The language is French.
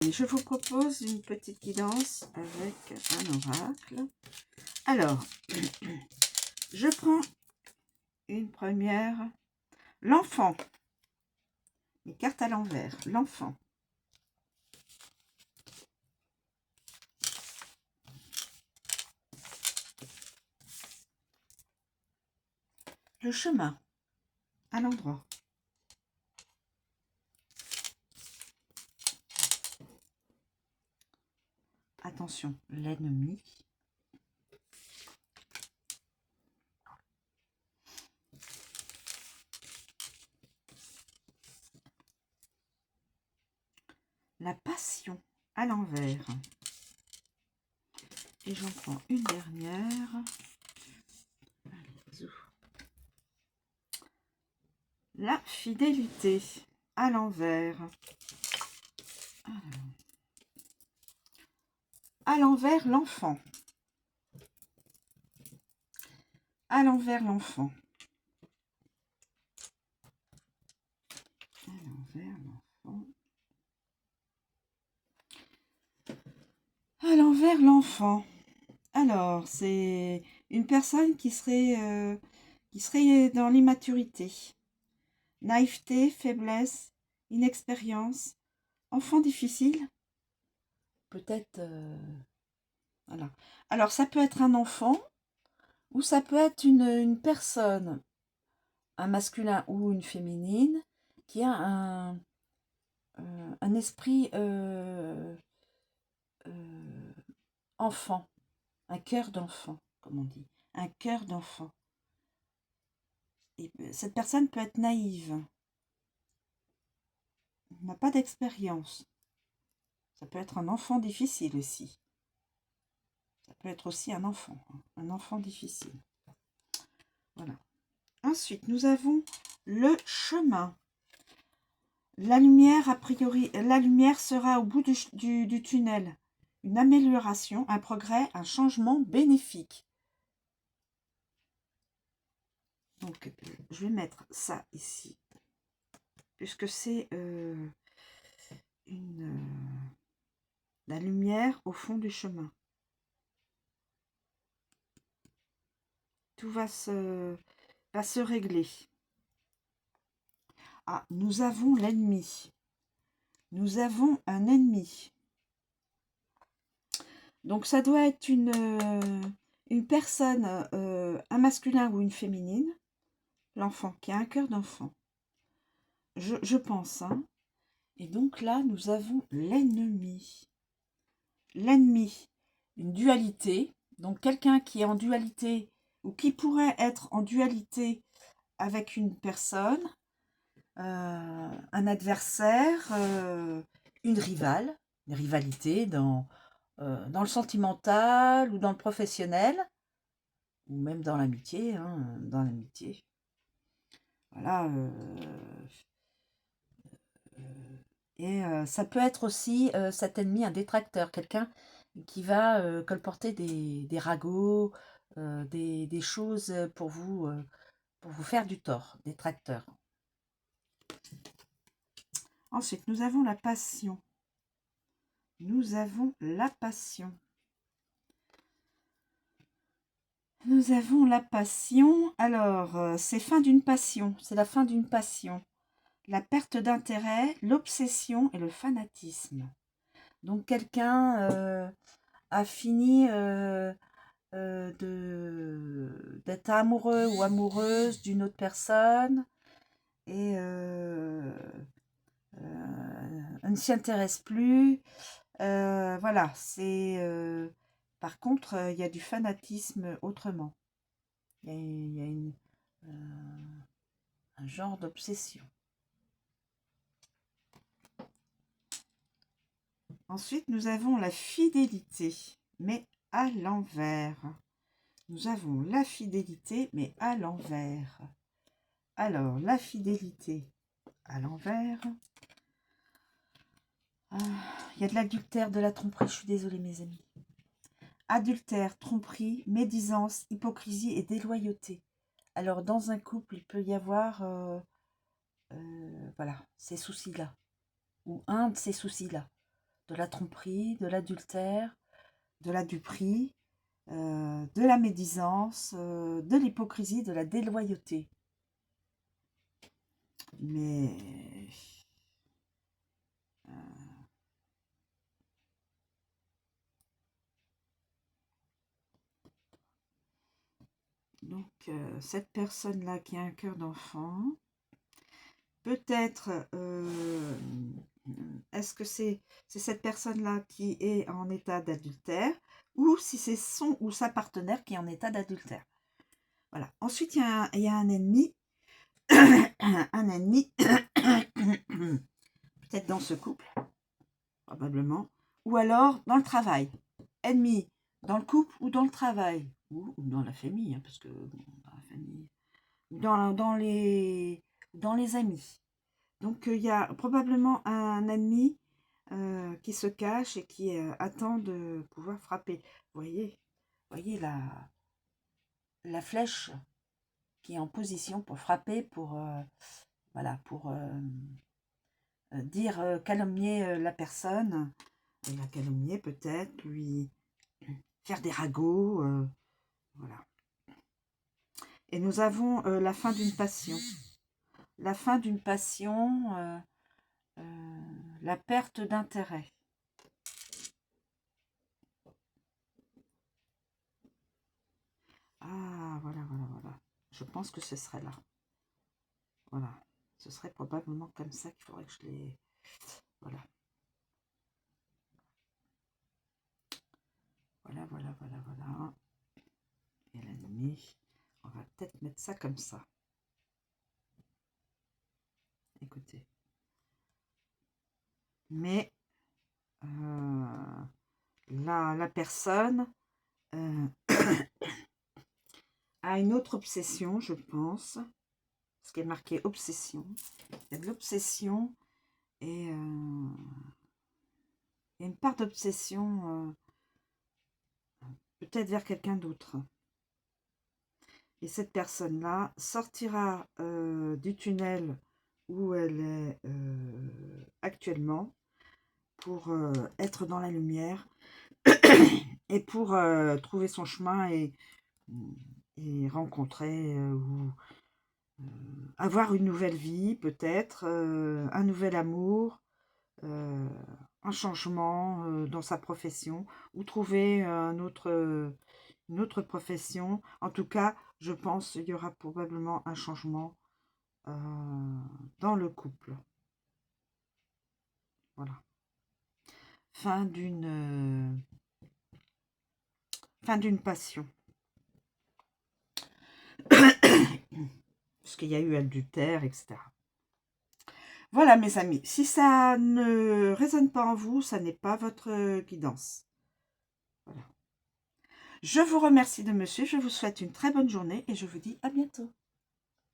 Et je vous propose une petite guidance avec un oracle. Alors, je prends une première. L'enfant. Les cartes à l'envers. L'enfant. Le chemin. À l'endroit. Attention, l'ennemi. La passion à l'envers. Et j'en prends une dernière. Allez, la fidélité à l'envers. À l'envers, l'enfant. À l'envers, l'enfant. À l'envers, l'enfant. À l'envers, l'enfant. Alors, c'est une personne qui serait dans l'immaturité. Naïveté, faiblesse, inexpérience, enfant difficile. Peut-être... voilà. Alors, ça peut être un enfant ou ça peut être une personne, un masculin ou une féminine, qui a un esprit enfant, un cœur d'enfant, comme on dit, un cœur d'enfant. Et cette personne peut être naïve, n'a pas d'expérience. Ça peut être un enfant difficile aussi. Ça peut être aussi un enfant difficile. Voilà. Ensuite, nous avons le chemin. La lumière, a priori, la lumière sera au bout du tunnel. Une amélioration, un progrès, un changement bénéfique. Donc, je vais mettre ça ici, puisque c'est la lumière au fond du chemin. Tout va se régler. Ah, nous avons l'ennemi. Nous avons un ennemi. Donc, ça doit être une personne, un masculin ou une féminine. L'enfant, qui a un cœur d'enfant. Je pense, hein. Et donc là, nous avons l'ennemi. L'ennemi, une dualité. Donc, quelqu'un qui est en dualité ou qui pourrait être en dualité avec une personne, un adversaire, une rivale, une rivalité dans le sentimental ou dans le professionnel, ou même dans l'amitié, hein, dans l'amitié. Voilà. Et ça peut être aussi cet ennemi, un détracteur, quelqu'un qui va colporter des ragots, des choses pour vous faire du tort, détracteur. Ensuite, nous avons la passion. Nous avons la passion. Nous avons la passion. Alors, c'est fin d'une passion. C'est la fin d'une passion. La perte d'intérêt, l'obsession et le fanatisme. Donc, quelqu'un a fini d'être amoureux ou amoureuse d'une autre personne et on ne s'y intéresse plus. Voilà, c'est... par contre, il y a du fanatisme autrement. Il y a un genre d'obsession. Ensuite, nous avons la fidélité, mais à l'envers. Nous avons la fidélité, mais à l'envers. Alors, la fidélité à l'envers. Il y a de l'adultère, de la tromperie. Je suis désolée, mes amis. Adultère, tromperie, médisance, hypocrisie et déloyauté. Alors, dans un couple, il peut y avoir voilà, ces soucis-là. Ou un de ces soucis-là. de la tromperie, de l'adultère, de la duperie, de la médisance, de l'hypocrisie, de la déloyauté. Mais donc cette personne-là qui a un cœur d'enfant, peut-être, est-ce que c'est cette personne-là qui est en état d'adultère, ou si c'est son ou sa partenaire qui est en état d'adultère. Voilà. Ensuite, il y a un ennemi, un ennemi, peut-être dans ce couple, probablement, ou alors dans le travail. Ennemi dans le couple ou dans le travail, ou dans la famille, hein, parce que bon, dans la famille, ou dans les amis. Donc, il y a probablement un ennemi qui se cache et qui attend de pouvoir frapper. Voyez la flèche qui est en position pour frapper, pour voilà, pour dire, calomnier la personne, la calomnier peut-être, lui faire des ragots, voilà. Et nous avons la fin d'une passion. La fin d'une passion, la perte d'intérêt. Ah, voilà. Je pense que ce serait là. Voilà. Ce serait probablement comme ça qu'il faudrait que je les... Voilà. Voilà. Et l'ennemi, on va peut-être mettre ça comme ça. Écoutez. Mais la personne a une autre obsession, je pense. Ce qui est marqué obsession. Il y a de l'obsession et il y a une part d'obsession peut-être vers quelqu'un d'autre. Et cette personne-là sortira du tunnel où elle est actuellement pour être dans la lumière et pour trouver son chemin et rencontrer ou avoir une nouvelle vie, peut-être, un nouvel amour, un changement dans sa profession, ou trouver une autre profession. En tout cas, je pense qu'il y aura probablement un changement dans le couple. Voilà. Fin d'une passion. Parce qu'il y a eu adultère, etc. Voilà, mes amis. Si ça ne résonne pas en vous, ça n'est pas votre guidance. Voilà. Je vous remercie de me suivre. Je vous souhaite une très bonne journée et je vous dis à bientôt.